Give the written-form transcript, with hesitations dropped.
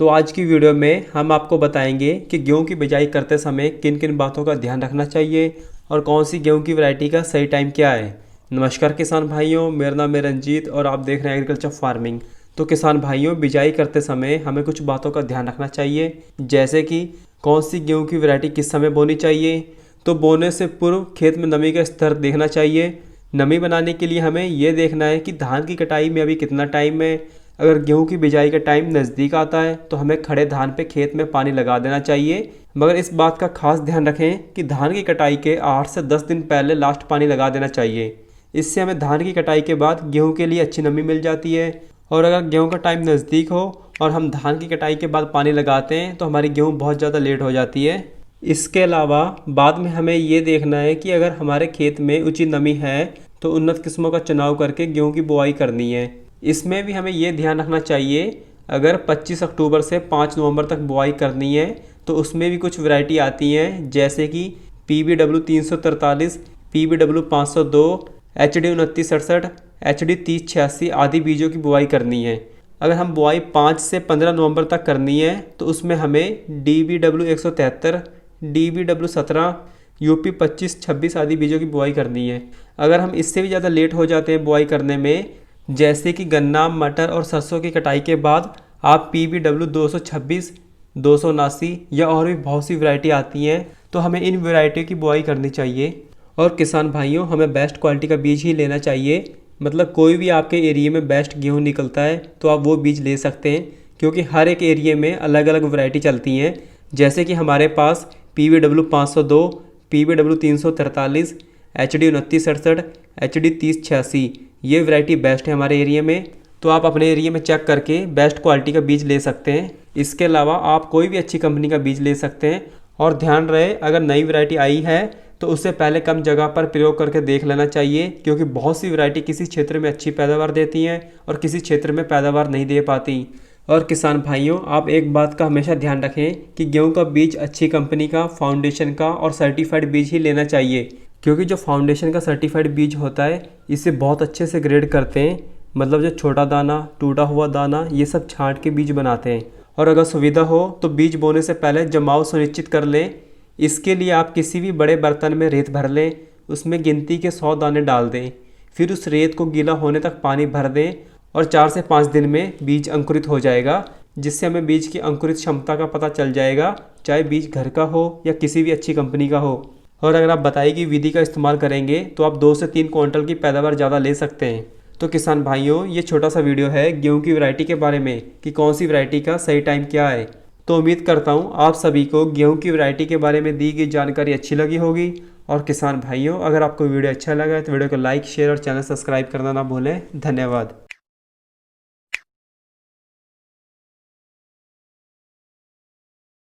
तो आज की वीडियो में हम आपको बताएंगे कि गेहूं की बिजाई करते समय किन किन बातों का ध्यान रखना चाहिए और कौन सी गेहूं की वैरायटी का सही टाइम क्या है। नमस्कार किसान भाइयों, मेरा नाम है रंजीत और आप देख रहे हैं एग्रीकल्चर फार्मिंग। तो किसान भाइयों, बिजाई करते समय हमें कुछ बातों का ध्यान रखना चाहिए, जैसे कि कौन सी गेहूँ की वैरायटी किस समय बोनी चाहिए। तो बोने से पूर्व खेत में नमी का स्तर देखना चाहिए। नमी बनाने के लिए हमें यह देखना है कि धान की कटाई में अभी कितना टाइम है। अगर गेहूं की बिजाई का टाइम नज़दीक आता है तो हमें खड़े धान पे खेत में पानी लगा देना चाहिए, मगर इस बात का खास ध्यान रखें कि धान की कटाई के 8 से 10 दिन पहले लास्ट पानी लगा देना चाहिए। इससे हमें धान की कटाई के बाद गेहूं के लिए अच्छी नमी मिल जाती है। और अगर गेहूं का टाइम नज़दीक हो और हम धान की कटाई के बाद पानी लगाते हैं तो हमारी गेहूँ बहुत ज़्यादा लेट हो जाती है। इसके अलावा बाद में हमें ये देखना है कि अगर हमारे खेत में उचित नमी है तो उन्नत किस्मों का चुनाव करके गेहूं की बुआई करनी है। इसमें भी हमें ये ध्यान रखना चाहिए, अगर 25 अक्टूबर से 5 नवंबर तक बुआई करनी है तो उसमें भी कुछ वैरायटी आती हैं, जैसे कि PBW 343, PBW 502, HD 2967, HD 3086 आदि बीजों की बुआई करनी है। अगर हम बुआई 5 से 15 नवंबर तक करनी है तो उसमें हमें DBW 173, DBW 17, UP 25-26 आदि बीजों की बुआई करनी है। अगर हम इससे भी ज़्यादा लेट हो जाते हैं बुआई करने में, जैसे कि गन्ना, मटर और सरसों की कटाई के बाद आप PBW 226, 279 या और भी बहुत सी वैरायटी आती हैं, तो हमें इन वैरायटी की बुआई करनी चाहिए। और किसान भाइयों, हमें बेस्ट क्वालिटी का बीज ही लेना चाहिए। मतलब कोई भी आपके एरिया में बेस्ट गेहूँ निकलता है तो आप वो बीज ले सकते हैं, क्योंकि हर एक एरिया में अलग अलग वैरायटी चलती हैं। जैसे कि हमारे पास PBW 502, PBW 343, HD 2967, HD 3086 ये वैरायटी बेस्ट है हमारे एरिया में। तो आप अपने एरिया में चेक करके बेस्ट क्वालिटी का बीज ले सकते हैं। इसके अलावा आप कोई भी अच्छी कंपनी का बीज ले सकते हैं। और ध्यान रहे, अगर नई वैरायटी आई है तो उससे पहले कम जगह पर प्रयोग करके देख लेना चाहिए, क्योंकि बहुत सी वैरायटी किसी क्षेत्र में अच्छी पैदावार देती हैं और किसी क्षेत्र में पैदावार नहीं दे पाती। और किसान भाइयों, आप एक बात का हमेशा ध्यान रखें कि गेहूं का बीज अच्छी कंपनी का, फाउंडेशन का और सर्टिफाइड बीज ही लेना चाहिए, क्योंकि जो फाउंडेशन का सर्टिफाइड बीज होता है इसे बहुत अच्छे से ग्रेड करते हैं। मतलब जो छोटा दाना, टूटा हुआ दाना, ये सब छांट के बीज बनाते हैं। और अगर सुविधा हो तो बीज बोने से पहले जमाव सुनिश्चित कर लें। इसके लिए आप किसी भी बड़े बर्तन में रेत भर लें, उसमें गिनती के 100 दाने डाल दें, फिर उस रेत को गीला होने तक पानी भर दें और 4 से 5 दिन में बीज अंकुरित हो जाएगा, जिससे हमें बीज की अंकुरित क्षमता का पता चल जाएगा, चाहे बीज घर का हो या किसी भी अच्छी कंपनी का हो। और अगर आप बताई गई विधि का इस्तेमाल करेंगे तो आप 2 से 3 क्विंटल की पैदावार ज़्यादा ले सकते हैं। तो किसान भाइयों, ये छोटा सा वीडियो है गेहूं की वैरायटी के बारे में कि कौन सी वैरायटी का सही टाइम क्या है। तो उम्मीद करता हूँ आप सभी को गेहूं की वैरायटी के बारे में दी गई जानकारी अच्छी लगी होगी। और किसान भाइयों, अगर आपको वीडियो अच्छा लगा तो वीडियो को लाइक, शेयर और चैनल सब्सक्राइब करना ना भूलें। धन्यवाद।